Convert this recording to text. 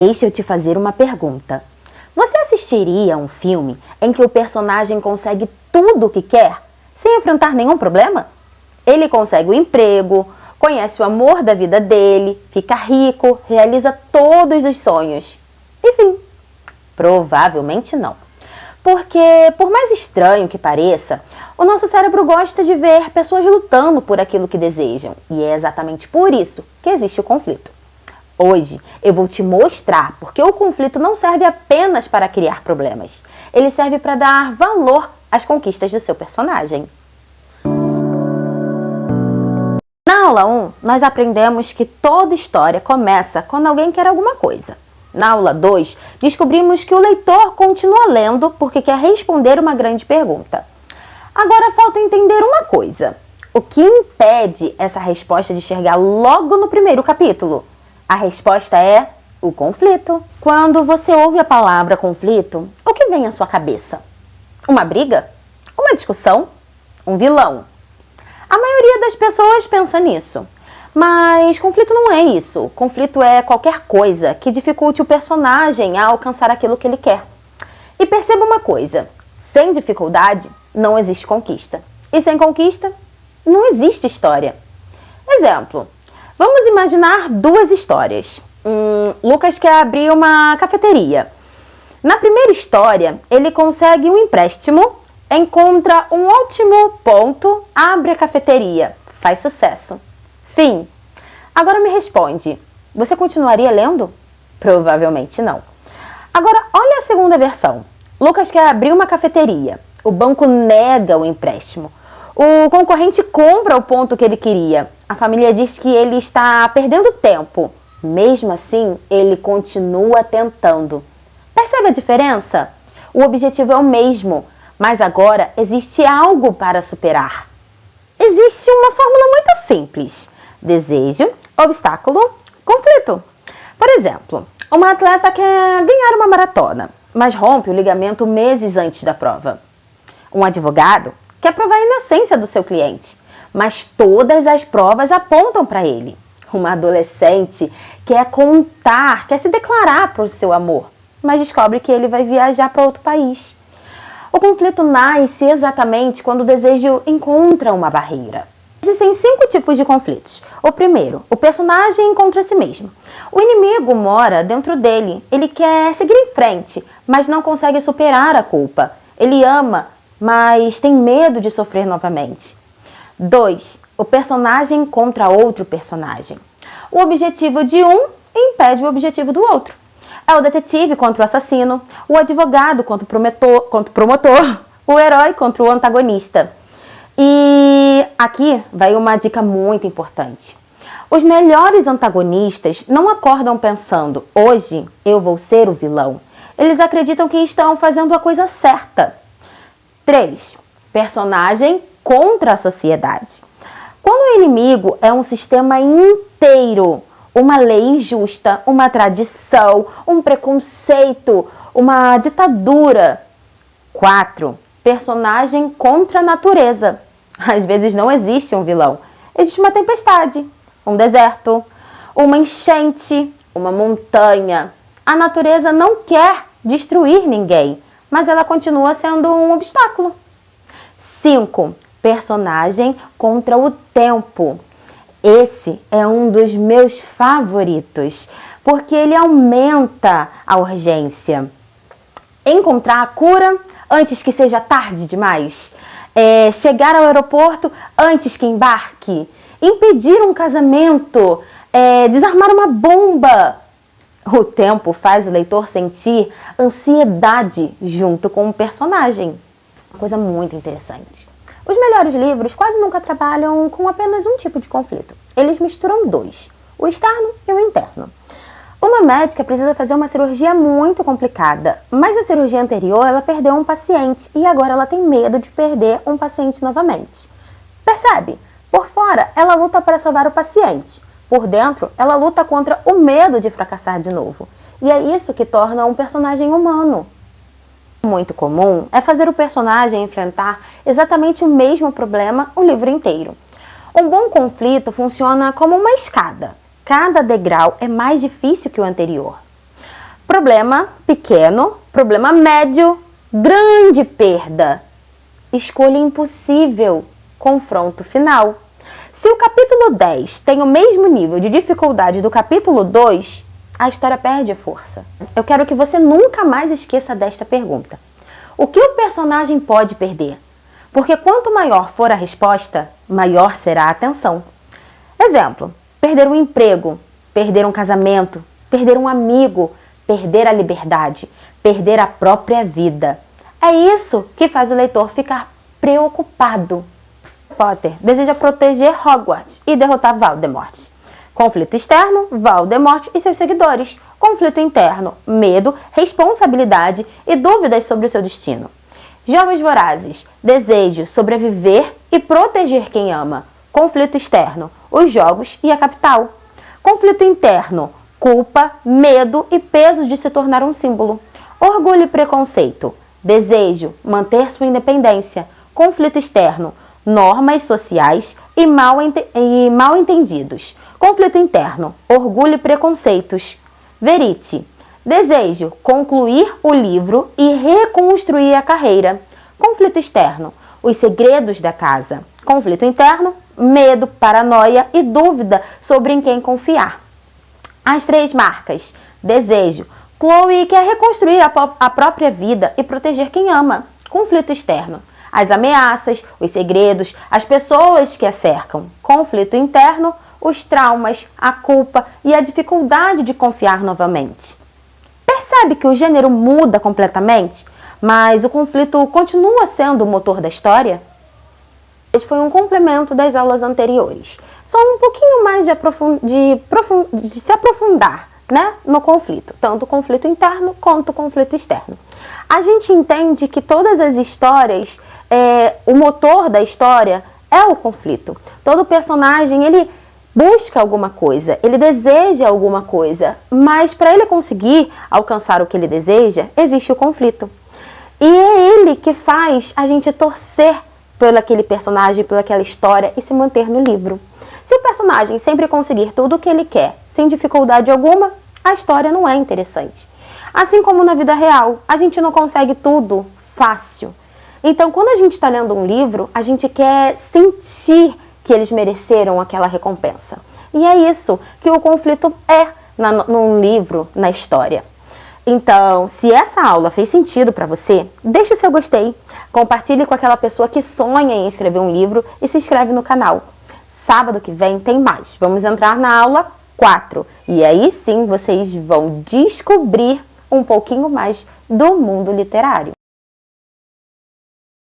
Deixa eu te fazer uma pergunta. Você assistiria a um filme em que o personagem consegue tudo o que quer, sem enfrentar nenhum problema? Ele consegue o emprego, conhece o amor da vida dele, fica rico, realiza todos os sonhos. Enfim, provavelmente não. Porque, por mais estranho que pareça, o nosso cérebro gosta de ver pessoas lutando por aquilo que desejam. E é exatamente por isso que existe o conflito. Hoje eu vou te mostrar porque o conflito não serve apenas para criar problemas. Ele serve para dar valor às conquistas do seu personagem. Na aula 1, nós aprendemos que toda história começa quando alguém quer alguma coisa. Na aula 2, descobrimos que o leitor continua lendo porque quer responder uma grande pergunta. Agora falta entender uma coisa. O que impede essa resposta de chegar logo no primeiro capítulo? A resposta é o conflito. Quando você ouve a palavra conflito, o que vem à sua cabeça? Uma briga? Uma discussão? Um vilão? A maioria das pessoas pensa nisso. Mas conflito não é isso. Conflito é qualquer coisa que dificulte o personagem a alcançar aquilo que ele quer. E perceba uma coisa, sem dificuldade não existe conquista. E sem conquista não existe história. Exemplo, vamos imaginar duas histórias. Lucas quer abrir uma cafeteria. Na primeira história, ele consegue um empréstimo, encontra um ótimo ponto, abre a cafeteria, faz sucesso. Fim. Agora me responde, você continuaria lendo? Provavelmente não. Agora, olha a segunda versão. Lucas quer abrir uma cafeteria. O banco nega o empréstimo. O concorrente compra o ponto que ele queria. A família diz que ele está perdendo tempo. Mesmo assim, ele continua tentando. Percebe a diferença? O objetivo é o mesmo, mas agora existe algo para superar. Existe uma fórmula muito simples. Desejo, obstáculo, conflito. Por exemplo, uma atleta quer ganhar uma maratona, mas rompe o ligamento meses antes da prova. Um advogado quer provar a inocência do seu cliente, mas todas as provas apontam para ele. Uma adolescente quer contar, quer se declarar para o seu amor, mas descobre que ele vai viajar para outro país. O conflito nasce exatamente quando o desejo encontra uma barreira. Existem 5 tipos de conflitos. O primeiro, o personagem encontra si mesmo. O inimigo mora dentro dele. Ele quer seguir em frente, mas não consegue superar a culpa. Ele ama, mas tem medo de sofrer novamente. 2. O personagem contra outro personagem. O objetivo de um impede o objetivo do outro. É o detetive contra o assassino, o advogado contra o promotor, o herói contra o antagonista. E aqui vai uma dica muito importante. Os melhores antagonistas não acordam pensando, hoje eu vou ser o vilão. Eles acreditam que estão fazendo a coisa certa. 3. Personagem contra a sociedade. Quando o inimigo é um sistema inteiro, uma lei injusta, uma tradição, um preconceito, uma ditadura. 4. Personagem contra a natureza. Às vezes não existe um vilão. Existe uma tempestade, um deserto, uma enchente, uma montanha. A natureza não quer destruir ninguém, mas ela continua sendo um obstáculo. 5. Personagem contra o tempo. Esse é um dos meus favoritos, porque ele aumenta a urgência. Encontrar a cura antes que seja tarde demais. Chegar ao aeroporto antes que embarque. Impedir um casamento. Desarmar uma bomba. O tempo faz o leitor sentir ansiedade junto com o personagem. Uma coisa muito interessante. Os melhores livros quase nunca trabalham com apenas um tipo de conflito. Eles misturam 2, o externo e o interno. Uma médica precisa fazer uma cirurgia muito complicada, mas na cirurgia anterior ela perdeu um paciente e agora ela tem medo de perder um paciente novamente. Percebe? Por fora, ela luta para salvar o paciente. Por dentro, ela luta contra o medo de fracassar de novo. E é isso que torna um personagem humano. Muito comum é fazer o personagem enfrentar exatamente o mesmo problema o livro inteiro. Um bom conflito funciona como uma escada. Cada degrau é mais difícil que o anterior. Problema pequeno, problema médio, grande perda. Escolha impossível, confronto final. Se o capítulo 10 tem o mesmo nível de dificuldade do capítulo 2, a história perde força. Eu quero que você nunca mais esqueça desta pergunta. O que o personagem pode perder? Porque quanto maior for a resposta, maior será a tensão. Exemplo, perder um emprego, perder um casamento, perder um amigo, perder a liberdade, perder a própria vida. É isso que faz o leitor ficar preocupado. Potter deseja proteger Hogwarts e derrotar Voldemort. Conflito externo, Voldemort e seus seguidores. Conflito interno, medo, responsabilidade e dúvidas sobre o seu destino. Jogos vorazes, desejo, sobreviver e proteger quem ama. Conflito externo, os jogos e a capital. Conflito interno, culpa, medo e peso de se tornar um símbolo. Orgulho e preconceito, desejo, manter sua independência. Conflito externo, normas sociais e mal entendidos. Conflito interno, orgulho e preconceitos. Verite, desejo, concluir o livro e reconstruir a carreira. Conflito externo, os segredos da casa. Conflito interno, medo, paranoia e dúvida sobre em quem confiar. As 3 marcas. Desejo, Chloe quer reconstruir a própria vida e proteger quem ama. Conflito externo, as ameaças, os segredos, as pessoas que a cercam. Conflito interno, os traumas, a culpa e a dificuldade de confiar novamente. Percebe que o gênero muda completamente, mas o conflito continua sendo o motor da história? Esse foi um complemento das aulas anteriores. Só um pouquinho mais de se aprofundar, né, no conflito, tanto o conflito interno quanto o conflito externo. A gente entende que todas as histórias, o motor da história é o conflito. Todo personagem, ele busca alguma coisa, ele deseja alguma coisa, mas para ele conseguir alcançar o que ele deseja, existe o conflito. E é ele que faz a gente torcer por aquele personagem, por aquela história e se manter no livro. Se o personagem sempre conseguir tudo o que ele quer, sem dificuldade alguma, a história não é interessante. Assim como na vida real, a gente não consegue tudo fácil. Então, quando a gente está lendo um livro, a gente quer sentir que eles mereceram aquela recompensa. E é isso que o conflito é num livro, na história. Então, se essa aula fez sentido para você, deixe seu gostei, compartilhe com aquela pessoa que sonha em escrever um livro e se inscreve no canal. Sábado que vem tem mais. Vamos entrar na aula 4. E aí sim vocês vão descobrir um pouquinho mais do mundo literário.